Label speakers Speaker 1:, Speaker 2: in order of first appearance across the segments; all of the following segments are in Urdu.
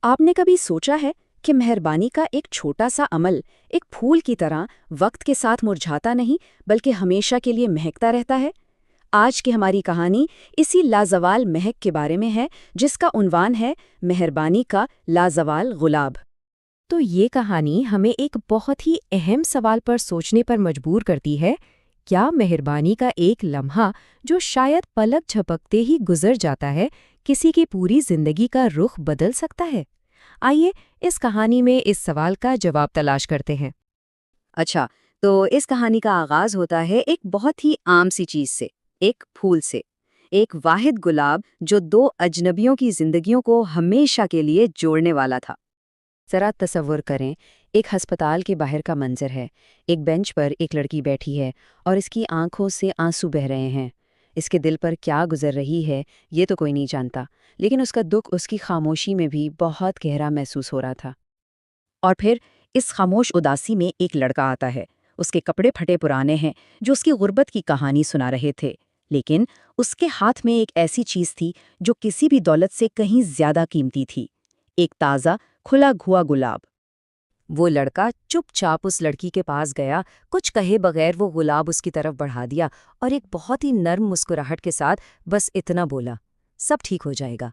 Speaker 1: آپ نے کبھی سوچا ہے کہ مہربانی کا ایک چھوٹا سا عمل ایک پھول کی طرح وقت کے ساتھ مرجھاتا نہیں بلکہ ہمیشہ کے لیے مہکتا رہتا ہے؟ آج کی ہماری کہانی اسی لازوال مہک کے بارے میں ہے، جس کا عنوان ہے مہربانی کا لازوال گلاب۔
Speaker 2: تو یہ کہانی ہمیں ایک بہت ہی اہم سوال پر سوچنے پر مجبور کرتی ہے۔ کیا مہربانی کا ایک لمحہ جو شاید پلک جھپکتے ہی گزر جاتا ہے، کسی کی پوری زندگی کا رخ بدل سکتا ہے؟ آئیے اس کہانی میں اس سوال کا جواب تلاش کرتے ہیں۔
Speaker 1: اچھا، تو اس کہانی کا آغاز ہوتا ہے ایک بہت ہی عام سی چیز سے، ایک پھول سے، ایک واحد گلاب جو دو اجنبیوں کی زندگیوں کو ہمیشہ کے لیے جوڑنے والا تھا۔ ذرا تصور کریں، ایک ہسپتال کے باہر کا منظر ہے۔ ایک بینچ پر ایک لڑکی بیٹھی ہے اور اس کی آنکھوں سے آنسو بہہ رہے ہیں۔ اس کے دل پر کیا گزر رہی ہے یہ تو کوئی نہیں جانتا، لیکن اس کا دکھ اس کی خاموشی میں بھی بہت گہرا محسوس ہو رہا تھا۔ اور پھر اس خاموش اداسی میں ایک لڑکا آتا ہے۔ اس کے کپڑے پھٹے پرانے ہیں جو اس کی غربت کی کہانی سنا رہے تھے، لیکن اس کے ہاتھ میں ایک ایسی چیز تھی جو کسی بھی دولت سے کہیں زیادہ قیمتی تھی، ایک تازہ کھلا ہوا گلاب۔ وہ لڑکا چپ چاپ اس لڑکی کے پاس گیا، کچھ کہے بغیر وہ گلاب اس کی طرف بڑھا دیا اور ایک بہت ہی نرم مسکراہٹ کے ساتھ بس اتنا بولا، سب ٹھیک ہو جائے گا۔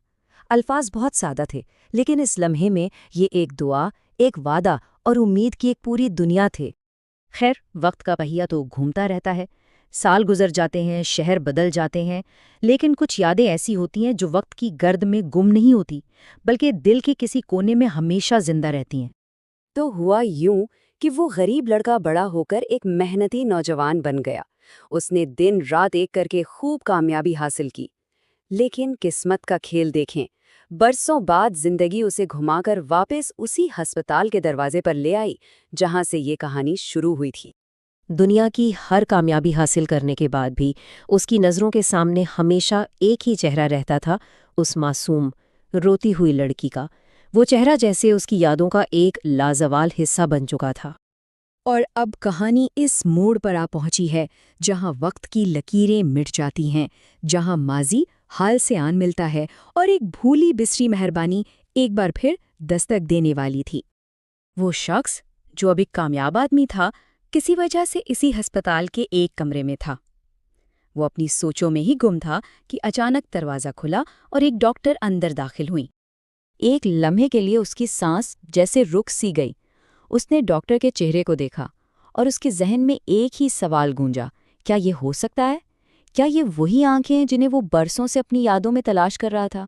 Speaker 1: الفاظ بہت سادہ تھے، لیکن اس لمحے میں یہ ایک دعا، ایک وعدہ اور امید کی ایک پوری دنیا تھے۔ خیر، وقت کا پہیہ تو گھومتا رہتا ہے، سال گزر جاتے ہیں، شہر بدل جاتے ہیں، لیکن کچھ یادیں ایسی ہوتی ہیں جو وقت کی گرد میں گم نہیں ہوتی، بلکہ دل کے کسی کونے میں ہمیشہ زندہ رہتی ہیں۔ تو ہوا یوں کہ وہ غریب لڑکا بڑا ہو کر ایک محنتی نوجوان بن گیا۔ اس نے دن رات ایک کر کے خوب کامیابی حاصل کی، لیکن قسمت کا کھیل دیکھیں، برسوں بعد زندگی اسے گھما کر واپس اسی ہسپتال کے دروازے پر لے آئی جہاں سے یہ کہانی شروع ہوئی تھی۔
Speaker 2: دنیا کی ہر کامیابی حاصل کرنے کے بعد بھی اس کی نظروں کے سامنے ہمیشہ ایک ہی چہرہ رہتا تھا، اس معصوم، روتی ہوئی لڑکی کا۔ وہ چہرہ جیسے اس کی یادوں کا ایک لازوال حصہ بن چکا تھا۔ اور اب کہانی اس موڑ پر آ پہنچی ہے جہاں وقت کی لکیریں مٹ جاتی ہیں، جہاں ماضی حال سے آن ملتا ہے اور ایک بھولی بسری مہربانی ایک بار پھر دستک دینے والی تھی۔ وہ شخص جو اب ایک کامیاب آدمی تھا، کسی وجہ سے اسی ہسپتال کے ایک کمرے میں تھا۔ وہ اپنی سوچوں میں ہی گم تھا کہ اچانک دروازہ کھلا اور ایک ڈاکٹر اندر داخل ہوئی۔ ایک لمحے کے لیے اس کی سانس جیسے رک سی گئی۔ اس نے ڈاکٹر کے چہرے کو دیکھا اور اس کے ذہن میں ایک ہی سوال گونجا، کیا یہ ہو سکتا ہے؟ کیا یہ وہی آنکھیں جنہیں وہ برسوں سے اپنی یادوں میں تلاش کر رہا تھا؟